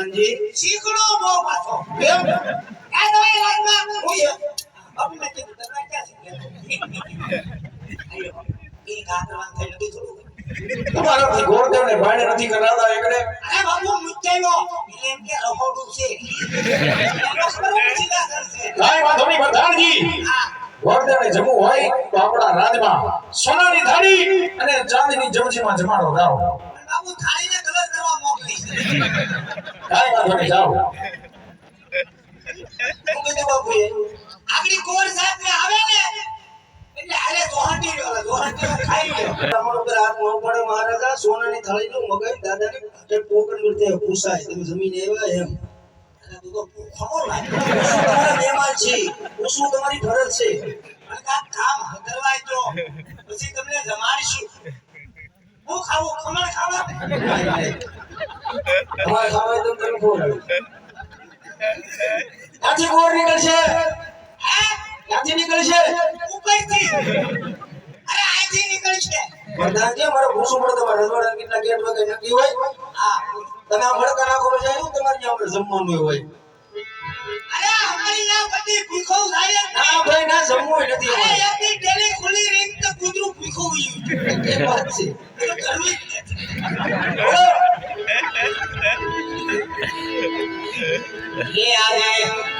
પ્રધાનજી શીખડો બહુ પાછો એમ આ તમારી રાજમાં હું અમને કીધું તમે ક્યાં શીખ્યા એ કાકરવાન થઈ નથી થોડું તમારાથી ગોરદેવને ભાડે નથી કરાવતા એકડે અરે બાબુ મુચ્ચાયો એમ કે રહોડું છે એનો ખબર નથી કરશે કાઈ વાંધો નહીં પ્રધાનજી હા ગોરદેવને જમવું હોય તો આપણા રાજમાં સોનાની થાળી અને ચાંદીની જમજીમાં જમાડો ગાઓ બાબુ થાળીને કલર કરવા મોકલી કાઈ વાંધો નહીં જાઓ હું કીધું બાપુએ આગળી કોર સાહેબ ને આવે ને એટલે હાલે જોહાટી રહ્યો જોહાટી ખાઈ લ્યો તમારો પર હાથ ન પડે મહારાજા સોનાની થાળીનું મગાઈ દાદાને હાથે ટોકન મળતે પૂછાય તમે જમીને આવ્યા એમ અને તું તો ભૂખો લાગે તમારા મહેમાન છે પૂછવું તમારી ફરજ છે અને કામ કામ કરવાય તો પછી તમને જમાડીશું હું ખાવું ખમણ ખાવા તમારે ખાવાય તો તમે ખવડાવો ક્યાંથી ગોળ નીકળશે હે ક્યાંથી નીકળશે ઉપરથી અરે અહીંથી નીકળશે પ્રધાનજી અમારે પૂછવું પડે તમારે રજવાડા કેટલા ગેટ વગર નક્કી હોય હા તમે આ મડકા નાખો પછી આવ્યું તમારે ત્યાં આપણે જમવાનું હોય અરે અમારી ના બધી ભૂખો થાય ના ભાઈ ના જમવું નથી અરે અમારે એકની ટેલી ખુલી રીત તો કૂતરું ભૂખો ઉયું એ વાત છે એ તો કરવું જ નથી એ આ